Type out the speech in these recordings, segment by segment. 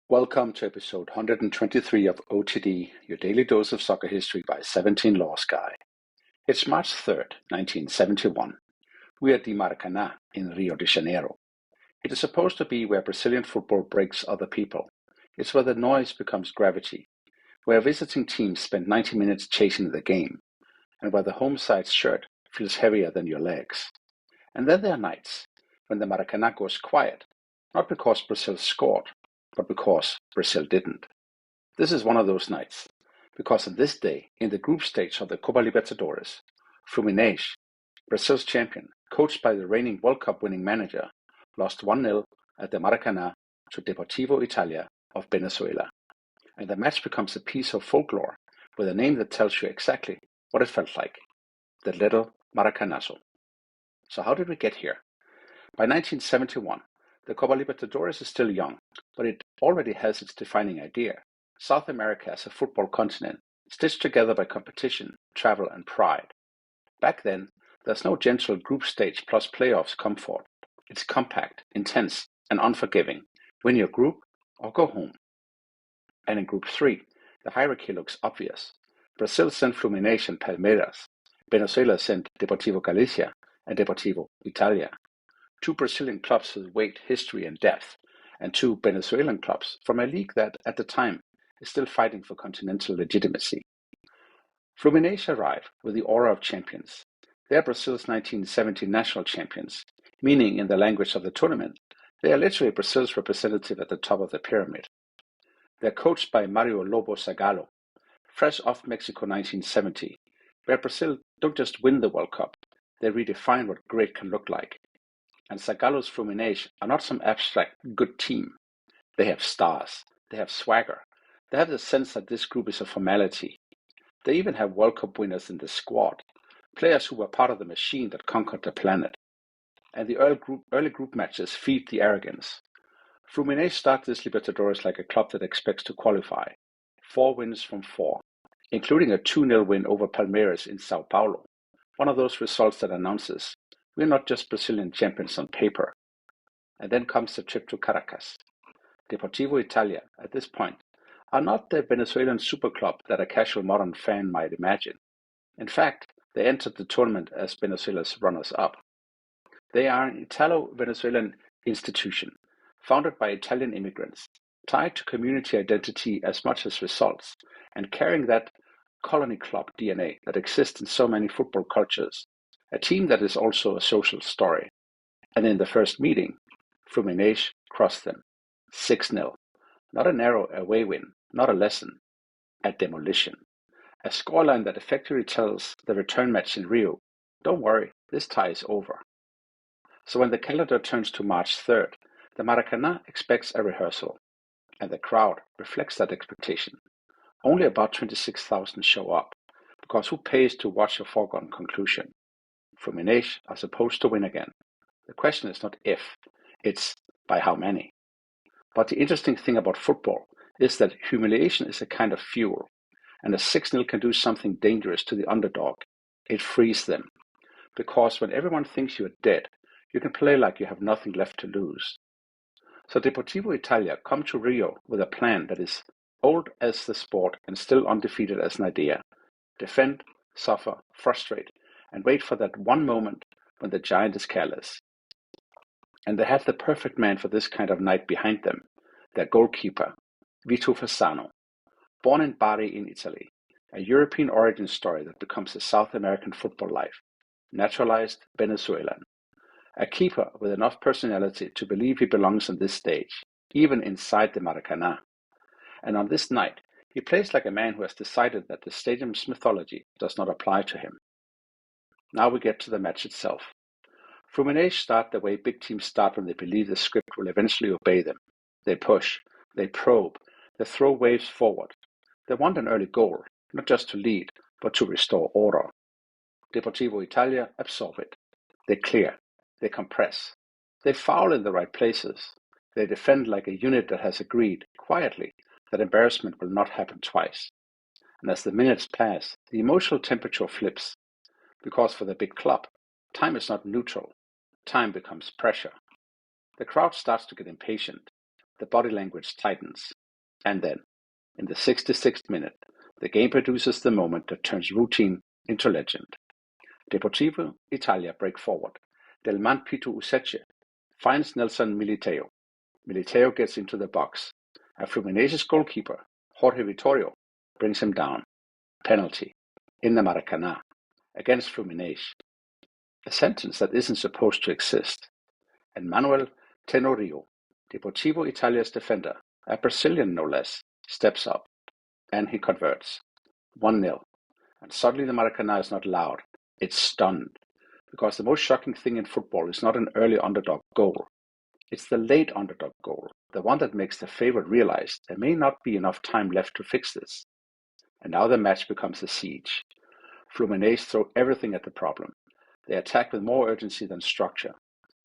Welcome to episode 123 of OTD, your daily dose of soccer history by 17 Laws Guy. It's March 3rd, 1971. We are at the Maracanã in Rio de Janeiro. It is supposed to be where Brazilian football breaks other people. It's where the noise becomes gravity, where visiting teams spend 90 minutes chasing the game, and where the home side's shirt feels heavier than your legs. And then there are nights when the Maracanã goes quiet, not because Brazil scored, but because Brazil didn't. This is one of those nights, because on this day, in the group stage of the Copa Libertadores, Fluminense, Brazil's champion, coached by the reigning World Cup winning manager, lost 1-0 at the Maracanã to Deportivo Italia of Venezuela. And the match becomes a piece of folklore with a name that tells you exactly what it felt like, the little Maracanazo. So how did we get here? By 1971, the Copa Libertadores is still young, but it already has its defining idea. South America as a football continent, stitched together by competition, travel, and pride. Back then, there's no gentle group stage plus playoffs comfort. It's compact, intense, and unforgiving. Win your group or go home. And in Group 3, the hierarchy looks obvious. Brazil sent Fluminense and Palmeiras. Venezuela sent Deportivo Galicia and Deportivo Italia. Two Brazilian clubs with weight, history, and depth, and two Venezuelan clubs from a league that, at the time, is still fighting for continental legitimacy. Fluminense arrived with the aura of champions. They are Brazil's 1970 national champions, meaning, in the language of the tournament, they are literally Brazil's representative at the top of the pyramid. They are coached by Mario Lobo Zagallo, fresh off Mexico 1970, where Brazil don't just win the World Cup, they redefine what great can look like. And Zagallo's Fluminense are not some abstract good team. They have stars, they have swagger, they have the sense that this group is a formality. They even have World Cup winners in the squad, players who were part of the machine that conquered the planet. And the early group matches feed the arrogance. Fluminense start this Libertadores like a club that expects to qualify. 4 wins from 4, including a 2-0 win over Palmeiras in Sao Paulo, one of those results that announces we're not just Brazilian champions on paper. And then comes the trip to Caracas. Deportivo Italia, at this point, are not the Venezuelan super club that a casual modern fan might imagine. In fact, they entered the tournament as Venezuela's runners-up. They are an Italo-Venezuelan institution, founded by Italian immigrants, tied to community identity as much as results, and carrying that colony club DNA that exists in so many football cultures. A team that is also a social story. And in the first meeting, Fluminense crossed them. 6-0. Not a narrow away win, not a lesson. A demolition. A scoreline that effectively tells the return match in Rio, don't worry, this tie is over. So when the calendar turns to March 3rd, the Maracanã expects a rehearsal. And the crowd reflects that expectation. Only about 26,000 show up, because who pays to watch a foregone conclusion? Fluminense are supposed to win again. The question is not if, it's by how many. But the interesting thing about football is that humiliation is a kind of fuel, and a 6-0 can do something dangerous to the underdog. It frees them. Because when everyone thinks you are dead, you can play like you have nothing left to lose. So Deportivo Italia come to Rio with a plan that is old as the sport and still undefeated as an idea. Defend, suffer, frustrate, and wait for that one moment when the giant is careless. And they have the perfect man for this kind of night behind them, their goalkeeper, Vito Fasano, born in Bari in Italy, a European origin story that becomes a South American football life, naturalized Venezuelan, a keeper with enough personality to believe he belongs on this stage, even inside the Maracanã. And on this night, he plays like a man who has decided that the stadium's mythology does not apply to him. Now we get to the match itself. Fluminense start the way big teams start when they believe the script will eventually obey them. They push, they probe, they throw waves forward. They want an early goal, not just to lead, but to restore order. Deportivo Italia absorb it. They clear, they compress, they foul in the right places. They defend like a unit that has agreed, quietly, that embarrassment will not happen twice. And as the minutes pass, the emotional temperature flips. Because for the big club, time is not neutral. Time becomes pressure. The crowd starts to get impatient. The body language tightens. And then, in the 66th minute, the game produces the moment that turns routine into legend. Deportivo Italia break forward. Del Manpito Useche finds Nelson Militao. Militao gets into the box. A Fluminense's goalkeeper, Jorge Vittorio, brings him down. Penalty. In the Maracanã. Against Fluminense. A sentence that isn't supposed to exist. And Manuel Tenorio, Deportivo Italia's defender, a Brazilian no less, steps up. And he converts. 1-0. And suddenly the Maracanã is not loud. It's stunned. Because the most shocking thing in football is not an early underdog goal. It's the late underdog goal, the one that makes the favorite realize there may not be enough time left to fix this. And now the match becomes a siege. Fluminense throw everything at the problem. They attack with more urgency than structure.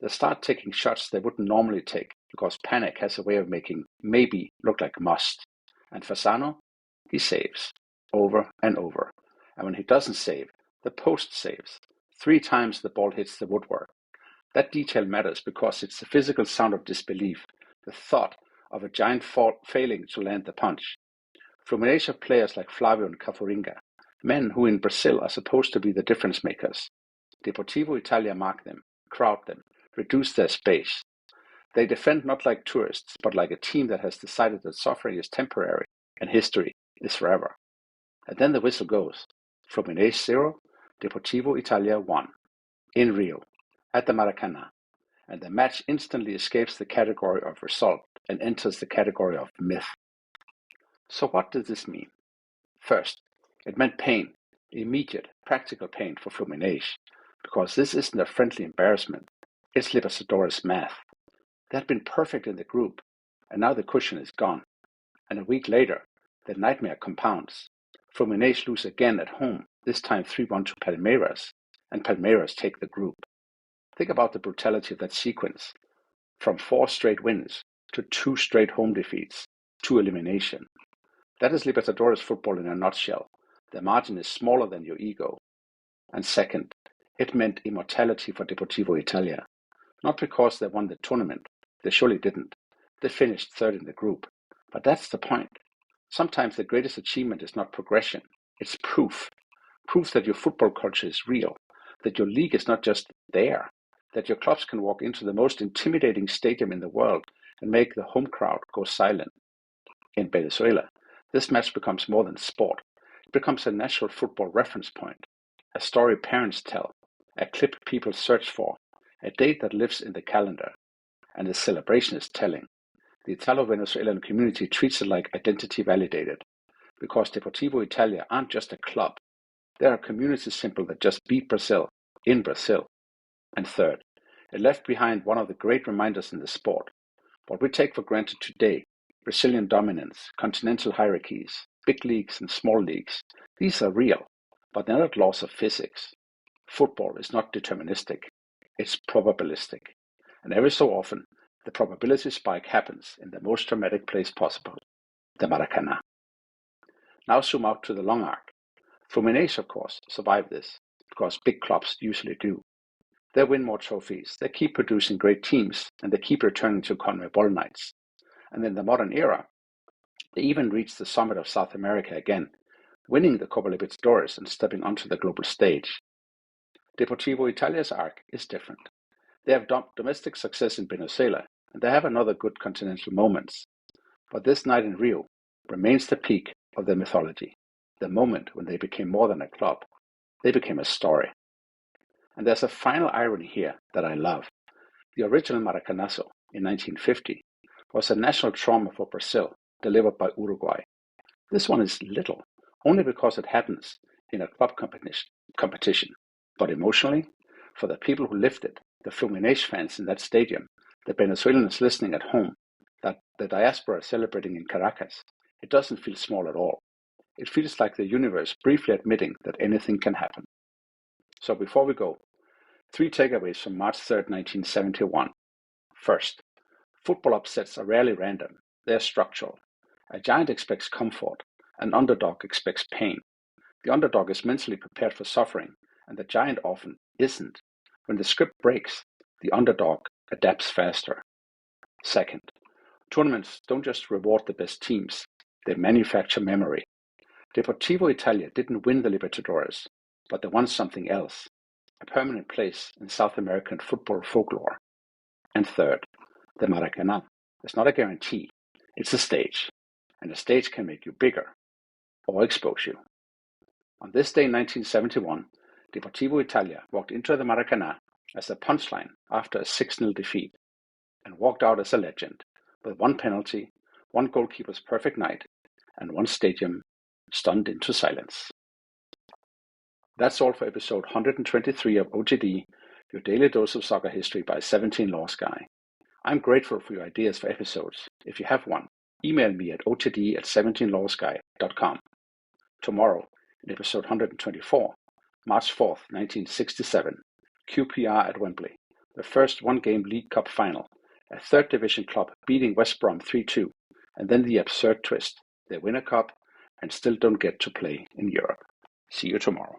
They start taking shots they wouldn't normally take because panic has a way of making maybe look like must. And Fasano, he saves over and over. And when he doesn't save, the post saves. 3 times the ball hits the woodwork. That detail matters because it's the physical sound of disbelief, the thought of a giant failing to land the punch. Fluminense have players like Flavio and Cafuringa, men who in Brazil are supposed to be the difference makers. Deportivo Italia mark them, crowd them, reduce their space. They defend not like tourists, but like a team that has decided that suffering is temporary and history is forever. And then the whistle goes. Fluminense 0, Deportivo Italia 1. In Rio, at the Maracanã. And the match instantly escapes the category of result and enters the category of myth. So what does this mean? First, it meant pain, immediate, practical pain for Fluminense, because this isn't a friendly embarrassment, it's Libertadores math. They had been perfect in the group, and now the cushion is gone. And a week later, the nightmare compounds. Fluminense lose again at home, this time 3-1 to Palmeiras, and Palmeiras take the group. Think about the brutality of that sequence. From 4 straight wins to 2 straight home defeats to elimination. That is Libertadores football in a nutshell. The margin is smaller than your ego. And second, it meant immortality for Deportivo Italia. Not because they won the tournament. They surely didn't. They finished 3rd in the group. But that's the point. Sometimes the greatest achievement is not progression. It's proof. Proof that your football culture is real. That your league is not just there. That your clubs can walk into the most intimidating stadium in the world and make the home crowd go silent. In Venezuela, this match becomes more than sport. It becomes a national football reference point, a story parents tell, a clip people search for, a date that lives in the calendar. And the celebration is telling. The Italo-Venezuelan community treats it like identity validated, because Deportivo Italia aren't just a club. They're a community symbol that just beat Brazil, in Brazil. And third, it left behind one of the great reminders in the sport. What we take for granted today, Brazilian dominance, continental hierarchies, big leagues and small leagues, these are real, but they're not laws of physics. Football is not deterministic, it's probabilistic. And every so often, the probability spike happens in the most dramatic place possible, the Maracanã. Now zoom out to the long arc. Fluminense, of course, survived this, because big clubs usually do. They win more trophies, they keep producing great teams, and they keep returning to CONMEBOL nights. And in the modern era, they even reach the summit of South America again, winning the Copa Libertadores and stepping onto the global stage. Deportivo Italia's arc is different. They have domestic success in Venezuela, and they have another good continental moments. But this night in Rio remains the peak of their mythology, the moment when they became more than a club. They became a story. And there's a final irony here that I love. The original Maracanazo in 1950 was a national trauma for Brazil, delivered by Uruguay. This one is little, only because it happens in a club competition. But emotionally, for the people who lived it, the Fluminense fans in that stadium, the Venezuelans listening at home, that the diaspora celebrating in Caracas, it doesn't feel small at all. It feels like the universe briefly admitting that anything can happen. So before we go, 3 takeaways from March 3rd, 1971. First, football upsets are rarely random. They are structural. A giant expects comfort. An underdog expects pain. The underdog is mentally prepared for suffering, and the giant often isn't. When the script breaks, the underdog adapts faster. Second, Tournaments don't just reward the best teams, they manufacture memory. Deportivo Italia didn't win the Libertadores, but they won something else, a permanent place in South American football folklore. And third, the Maracanã is not a guarantee, it's a stage, and a stage can make you bigger or expose you. On this day in 1971, Deportivo Italia walked into the Maracanã as a punchline after a 6-0 defeat, and walked out as a legend, with one penalty, one goalkeeper's perfect night, and one stadium stunned into silence. That's all for episode 123 of OTD, your daily dose of soccer history by 17 Lost Guy. I'm grateful for your ideas for episodes. If you have one, email me at otd@17lawsguy.com. Tomorrow, in episode 124, March 4th, 1967, QPR at Wembley, the first one-game League Cup final, a third division club beating West Brom 3-2, and then the absurd twist, they win a cup and still don't get to play in Europe. See you tomorrow.